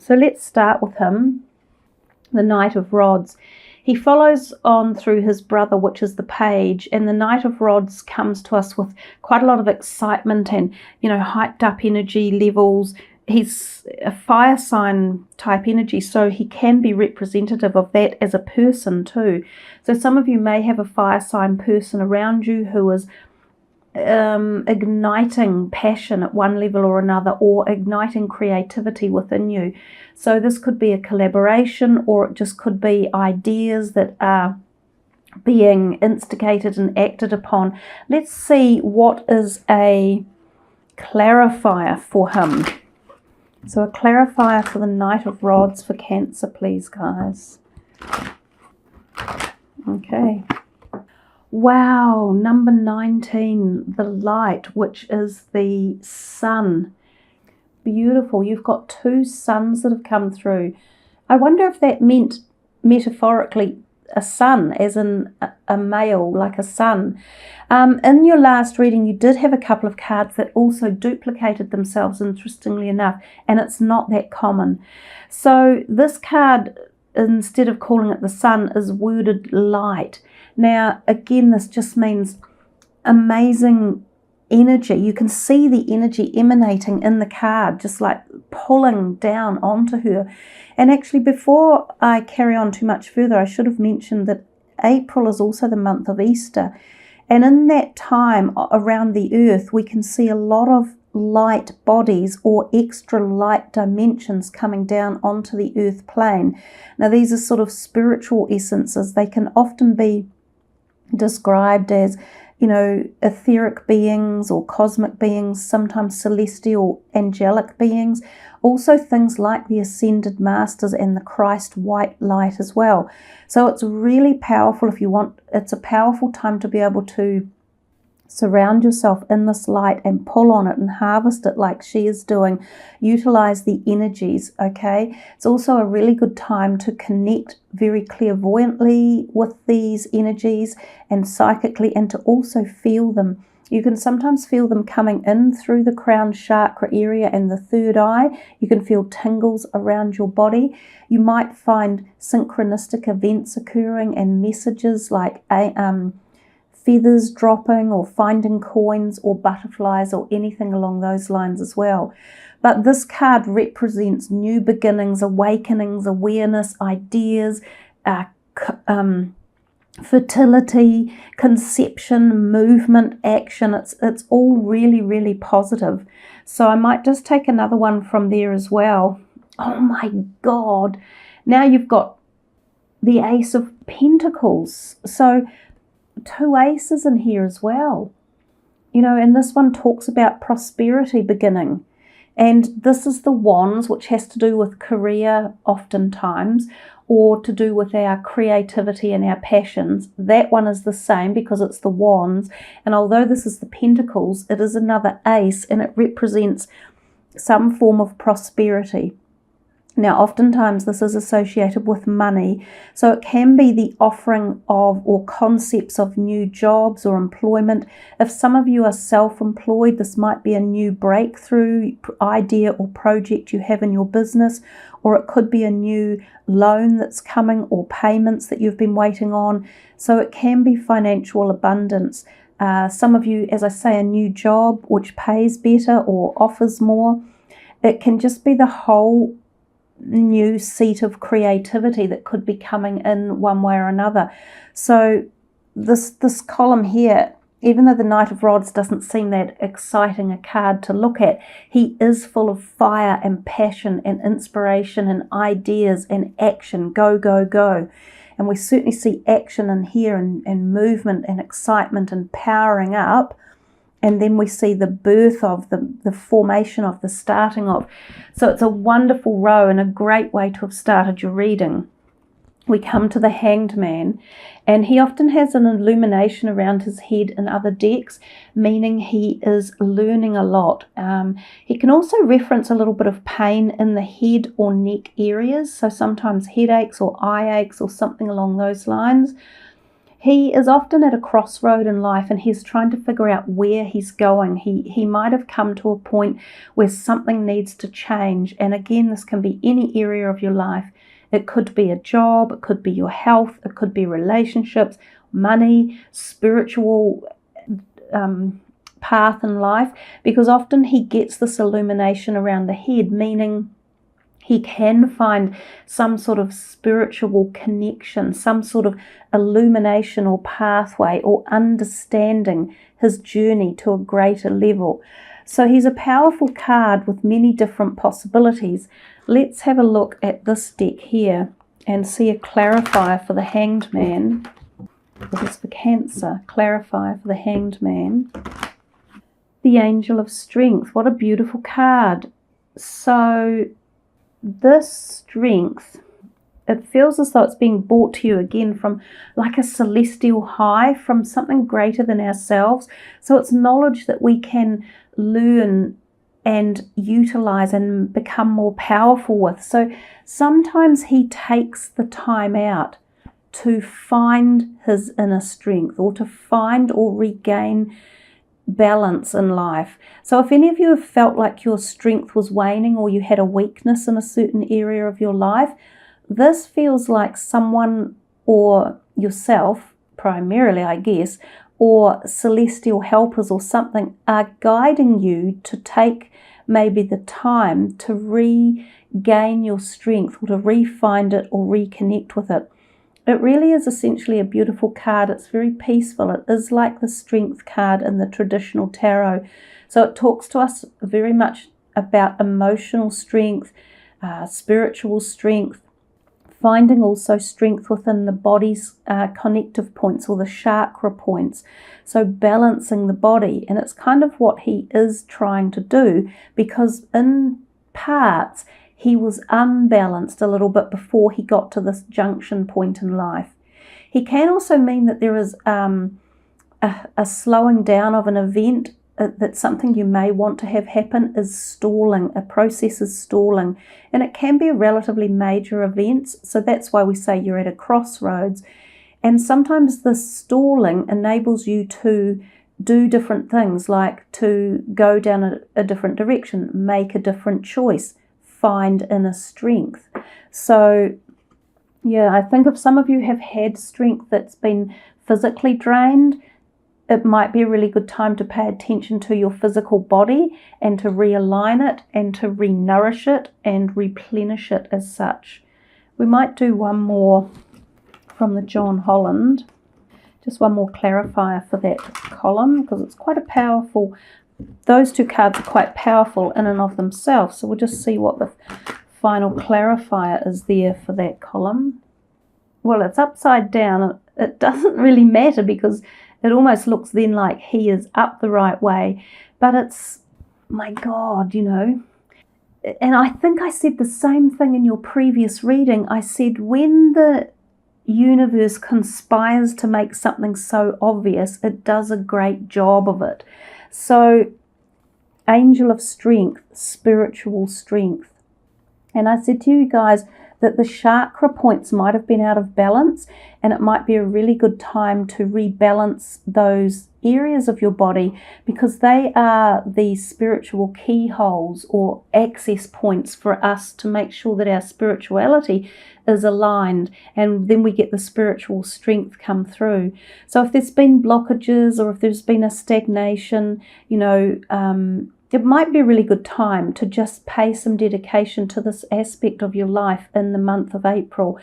So let's start with him, the Knight of Rods. He follows on through his brother, which is the Page, and the Knight of Rods comes to us with quite a lot of excitement and, hyped up energy levels. He's a fire sign type energy, so he can be representative of that as a person too. So some of you may have a fire sign person around you who is igniting passion at one level or another, or igniting creativity within you. So this could be a collaboration, or it just could be ideas that are being instigated and acted upon. Let's see what is a clarifier for him. So a clarifier for the Knight of Rods for Cancer, please, guys. Okay. Wow, number 19, the Light, which is the sun. Beautiful. You've got two suns that have come through. I wonder if that meant metaphorically a sun, as in a male, like a sun. In your last reading, you did have a couple of cards that also duplicated themselves, interestingly enough, and it's not that common. So this card, instead of calling it the sun, is worded light. Now, again, this just means amazing energy. You can see the energy emanating in the card, just like pulling down onto her. And actually, before I carry on too much further, I should have mentioned that April is also the month of Easter. And in that time around the earth, we can see a lot of light bodies or extra light dimensions coming down onto the earth plane. Now, these are sort of spiritual essences. They can often be described as, etheric beings or cosmic beings, sometimes celestial angelic beings, also things like the Ascended Masters and the Christ white light as well. So it's really powerful if you want. It's a powerful time to be able to surround yourself in this light and pull on it and harvest it like she is doing. Utilize the energies, okay? It's also a really good time to connect very clairvoyantly with these energies and psychically, and to also feel them. You can sometimes feel them coming in through the crown chakra area and the third eye. You can feel tingles around your body. You might find synchronistic events occurring and messages like feathers dropping, or finding coins or butterflies or anything along those lines as well. But this card represents new beginnings, awakenings, awareness, ideas, fertility, conception, movement, action. It's all really, really positive. So I might just take another one from there as well. Oh my God. Now you've got the Ace of Pentacles. So two aces in here as well, and this one talks about prosperity beginning, and this is the Wands, which has to do with career oftentimes, or to do with our creativity and our passions. That one is the same because it's the Wands, and although this is the Pentacles, it is another ace, and it represents some form of prosperity. Now, oftentimes this is associated with money, so it can be the offering of or concepts of new jobs or employment. If some of you are self-employed, this might be a new breakthrough idea or project you have in your business, or it could be a new loan that's coming or payments that you've been waiting on. So it can be financial abundance. Some of you, as I say, a new job which pays better or offers more. It can just be the whole new seat of creativity that could be coming in one way or another. So this column here, even though the Knight of Rods doesn't seem that exciting a card to look at, he is full of fire and passion and inspiration and ideas and action. Go, go, go. And we certainly see action in here, and movement and excitement and powering up. And then we see the birth of the formation of, the starting of. So it's a wonderful row and a great way to have started your reading. We come to the Hanged Man, and he often has an illumination around his head in other decks, meaning he is learning a lot. He can also reference a little bit of pain in the head or neck areas, so sometimes headaches or eye aches or something along those lines. He is often at a crossroad in life and he's trying to figure out where he's going. He might have come to a point where something needs to change. And again, this can be any area of your life. It could be a job, it could be your health, it could be relationships, money, spiritual path in life, because often he gets this illumination around the head, meaning he can find some sort of spiritual connection, some sort of illumination or pathway or understanding his journey to a greater level. So he's a powerful card with many different possibilities. Let's have a look at this deck here and see a clarifier for the Hanged Man. This is for Cancer. Clarifier for the Hanged Man. The Angel of Strength. What a beautiful card. So this strength, it feels as though it's being brought to you again from like a celestial high, from something greater than ourselves. So it's knowledge that we can learn and utilize and become more powerful with. So sometimes he takes the time out to find his inner strength, or to find or regain balance in life. So if any of you have felt like your strength was waning, or you had a weakness in a certain area of your life, this feels like someone, or yourself primarily, I guess, or celestial helpers or something, are guiding you to take maybe the time to regain your strength, or to re-find it or reconnect with it. It really is essentially a beautiful card. It's very peaceful. It is like the Strength card in the traditional tarot. So it talks to us very much about emotional strength, spiritual strength, finding also strength within the body's connective points, or the chakra points. So balancing the body. And it's kind of what he is trying to do, because in parts he was unbalanced a little bit before he got to this junction point in life. He can also mean that there is a slowing down of an event, that something you may want to have happen is stalling, a process is stalling. And it can be a relatively major event, so that's why we say you're at a crossroads. And sometimes this stalling enables you to do different things, like to go down a different direction, make a different choice, find inner strength. So yeah, I think if some of you have had strength that's been physically drained, it might be a really good time to pay attention to your physical body and to realign it and to re-nourish it and replenish it as such. We might do one more from the John Holland, just one more clarifier for that column, because it's quite a powerful, those two cards are quite powerful in and of themselves. So we'll just see what the final clarifier is there for that column. Well, it's upside down. It doesn't really matter, because it almost looks then like he is up the right way. But it's, my God, you know. And I think I said the same thing in your previous reading. I said when the universe conspires to make something so obvious, it does a great job of it. So, Angel of Strength, spiritual strength. And I said to you guys that the chakra points might have been out of balance, and it might be a really good time to rebalance those areas of your body, because they are the spiritual keyholes or access points for us to make sure that our spirituality is aligned, and then we get the spiritual strength come through. So if there's been blockages, or if there's been a stagnation, you know, it might be a really good time to just pay some dedication to this aspect of your life in the month of April.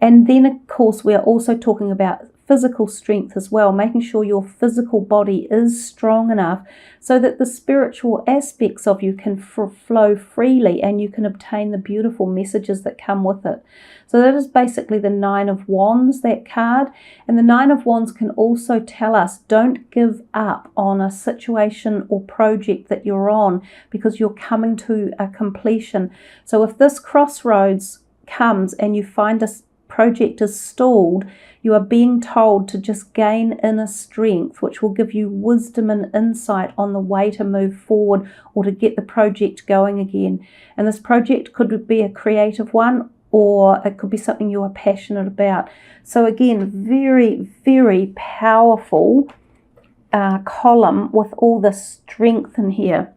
And then, of course, we are also talking about physical strength as well, making sure your physical body is strong enough so that the spiritual aspects of you can flow freely, and you can obtain the beautiful messages that come with it. So that is basically the Nine of Wands, that card. And the Nine of Wands can also tell us, don't give up on a situation or project that you're on, because you're coming to a completion. So if this crossroads comes and you find a project is stalled, you are being told to just gain inner strength, which will give you wisdom and insight on the way to move forward, or to get the project going again. And this project could be a creative one, or it could be something you are passionate about. So again, very, very powerful column with all the strength in here.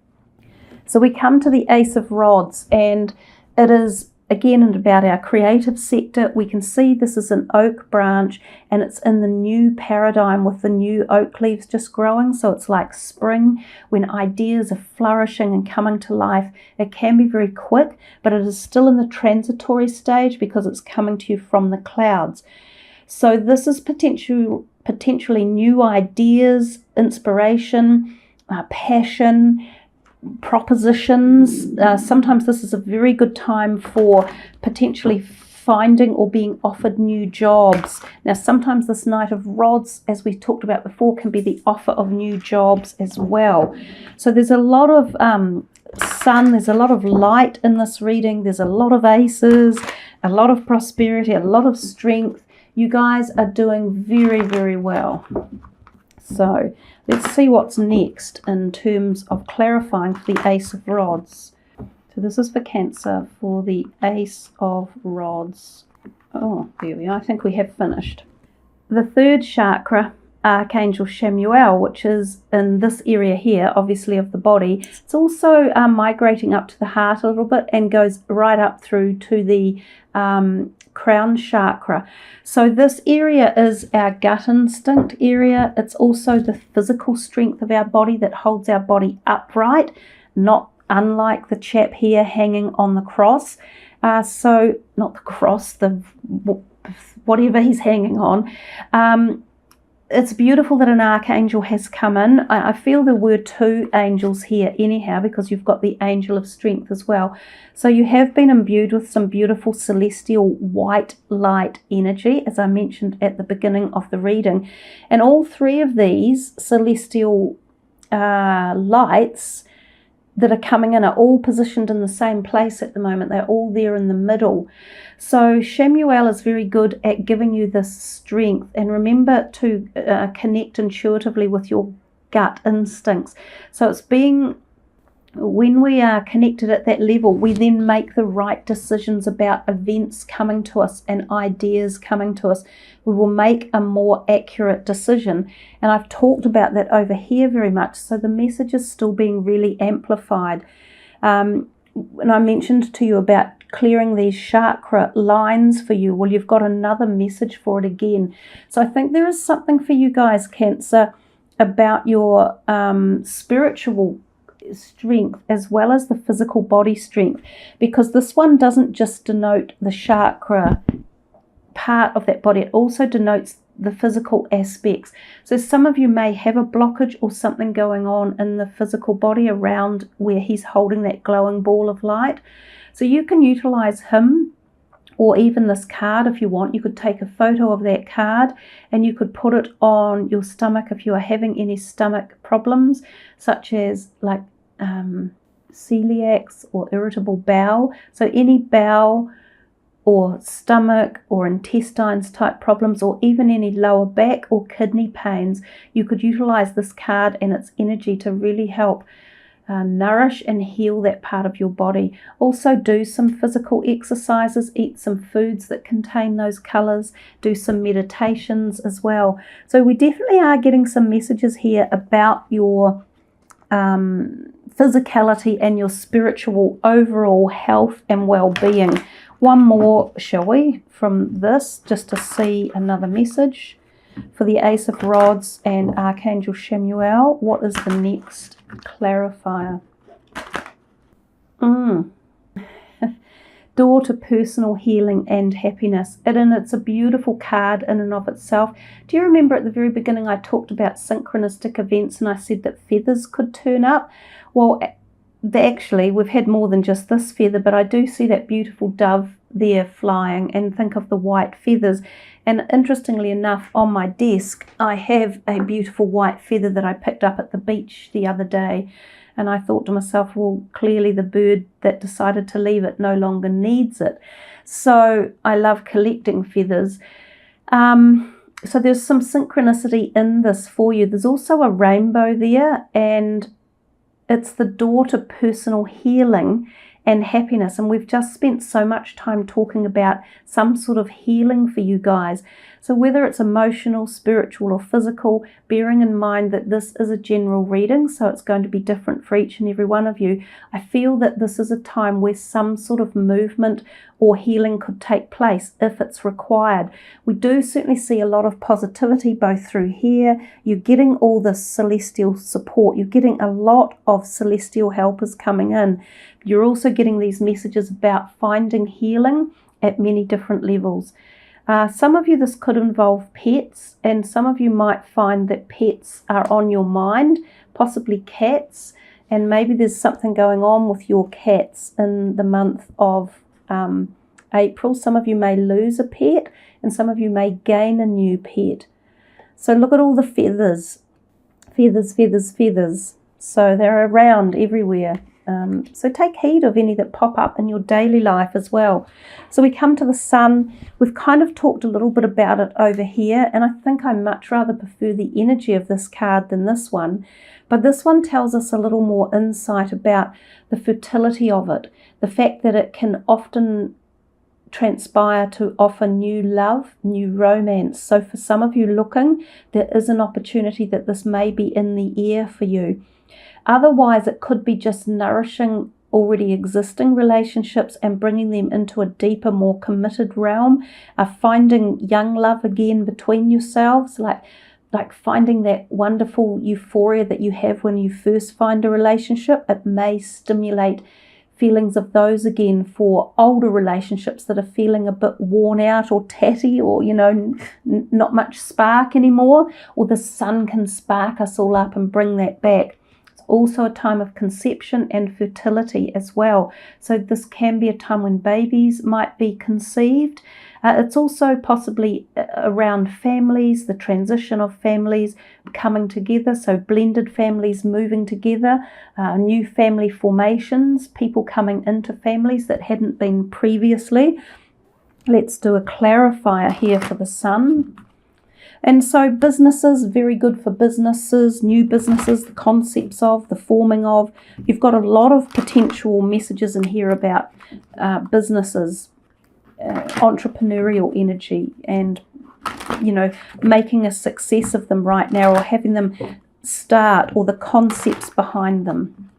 So we come to the Ace of Rods, and it is again about our creative sector. We can see this is an oak branch, and it's in the new paradigm with the new oak leaves just growing. So it's like spring when ideas are flourishing and coming to life. It can be very quick, but it is still in the transitory stage because it's coming to you from the clouds. So this is potentially new ideas, inspiration, passion, propositions. Sometimes this is a very good time for potentially finding or being offered new jobs. Now, sometimes this Knight of Rods, as we talked about before, can be the offer of new jobs as well. So there's a lot of sun, there's a lot of light in this reading, there's a lot of aces, a lot of prosperity, a lot of strength. You guys are doing very, very well. So let's see what's next in terms of clarifying for the Ace of Rods. So this is for Cancer for the Ace of Rods. Oh, there we are. I think we have finished. The third chakra, Archangel Chamuel, which is in this area here, obviously of the body. It's also migrating up to the heart a little bit and goes right up through to the crown chakra. So this area is our gut instinct area. It's also the physical strength of our body that holds our body upright, not unlike the chap here hanging on the cross. So not the cross, the whatever he's hanging on. It's beautiful that an archangel has come in. I feel there were two angels here anyhow, because you've got the angel of strength as well. So you have been imbued with some beautiful celestial white light energy, as I mentioned at the beginning of the reading. And all three of these celestial lights that are coming in are all positioned in the same place at the moment. They're all there in the middle. So Chamuel is very good at giving you this strength. And remember to connect intuitively with your gut instincts. So it's when we are connected at that level, we then make the right decisions about events coming to us and ideas coming to us. We will make a more accurate decision. And I've talked about that over here very much. So the message is still being really amplified. And I mentioned to you about clearing these chakra lines for you. Well, you've got another message for it again. So I think there is something for you guys, Cancer, about your spiritual strength as well as the physical body strength, because this one doesn't just denote the chakra part of that body, it also denotes the physical aspects. So some of you may have a blockage or something going on in the physical body around where he's holding that glowing ball of light. So you can utilize him or even this card if you want. You could take a photo of that card and you could put it on your stomach if you are having any stomach problems, such as like celiacs or irritable bowel. So any bowel or stomach or intestines type problems, or even any lower back or kidney pains, you could utilize this card and its energy to really help nourish and heal that part of your body. Also do some physical exercises, eat some foods that contain those colors, do some meditations as well. So we definitely are getting some messages here about your physicality and your spiritual overall health and well-being. One more, shall we, from this, just to see another message for the Ace of Rods and Archangel Chamuel. What is the next clarifier? Door to personal healing and happiness. And it's a beautiful card in and of itself. Do you remember at the very beginning I talked about synchronistic events and I said that feathers could turn up? Well, actually, we've had more than just this feather, but I do see that beautiful dove there flying, and think of the white feathers. And interestingly enough, on my desk, I have a beautiful white feather that I picked up at the beach the other day. And I thought to myself, well, clearly the bird that decided to leave it no longer needs it. So I love collecting feathers. So there's some synchronicity in this for you. There's also a rainbow there, and it's the door to personal healing and happiness. And we've just spent so much time talking about some sort of healing for you guys. So whether it's emotional, spiritual, or physical, bearing in mind that this is a general reading, so it's going to be different for each and every one of you, I feel that this is a time where some sort of movement or healing could take place if it's required. We do certainly see a lot of positivity both through here. You're getting all this celestial support. You're getting a lot of celestial helpers coming in. You're also getting these messages about finding healing at many different levels. Some of you, this could involve pets, and some of you might find that pets are on your mind, possibly cats, and maybe there's something going on with your cats in the month of April. Some of you may lose a pet, and some of you may gain a new pet. So look at all the feathers. Feathers, feathers, feathers. So they're around everywhere. So take heed of any that pop up in your daily life as well. So we come to the sun. We've kind of talked a little bit about it over here, and I think I much rather prefer the energy of this card than this one. But this one tells us a little more insight about the fertility of it, the fact that it can often transpire to offer new love, new romance. So for some of you looking, there is an opportunity that this may be in the air for you. Otherwise, it could be just nourishing already existing relationships and bringing them into a deeper, more committed realm, finding young love again between yourselves, like finding that wonderful euphoria that you have when you first find a relationship. It may stimulate feelings of those again for older relationships that are feeling a bit worn out or tatty, or not much spark anymore. Or the sun can spark us all up and bring that back. Also a time of conception and fertility as well. So this can be a time when babies might be conceived. It's also possibly around families, the transition of families coming together, so blended families moving together, new family formations, people coming into families that hadn't been previously. Let's do a clarifier here for the sun. And so businesses, very good for businesses, new businesses, the concepts of, the forming of. You've got a lot of potential messages in here about businesses, entrepreneurial energy, and, making a success of them right now, or having them start, or the concepts behind them.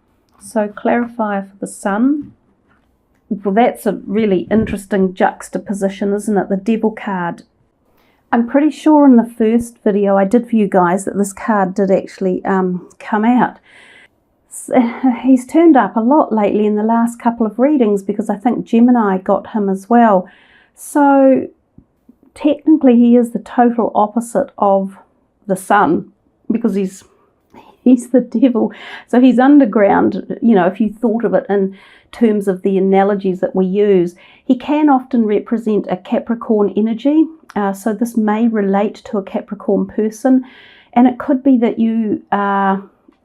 So clarifier for the sun. Well, that's a really interesting juxtaposition, isn't it? The Devil card. I'm pretty sure in the first video I did for you guys that this card did actually come out. He's turned up a lot lately in the last couple of readings because I think Gemini got him as well. So technically he is the total opposite of the sun because he's the devil. So he's underground, if you thought of it in terms of the analogies that we use. He can often represent a Capricorn energy. So this may relate to a Capricorn person, and it could be that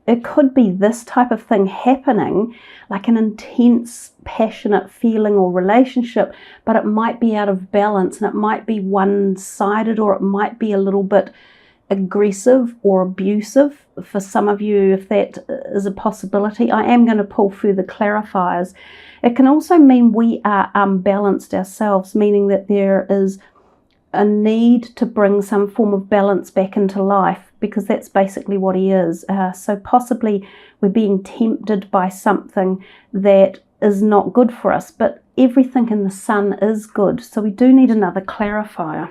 it could be this type of thing happening, like an intense, passionate feeling or relationship, but it might be out of balance, and it might be one-sided, or it might be a little bit aggressive or abusive for some of you, if that is a possibility. I am going to pull further clarifiers. It can also mean we are unbalanced ourselves, meaning that there is a need to bring some form of balance back into life, because that's basically what he is. So possibly we're being tempted by something that is not good for us, but everything in the sun is good. So we do need another clarifier.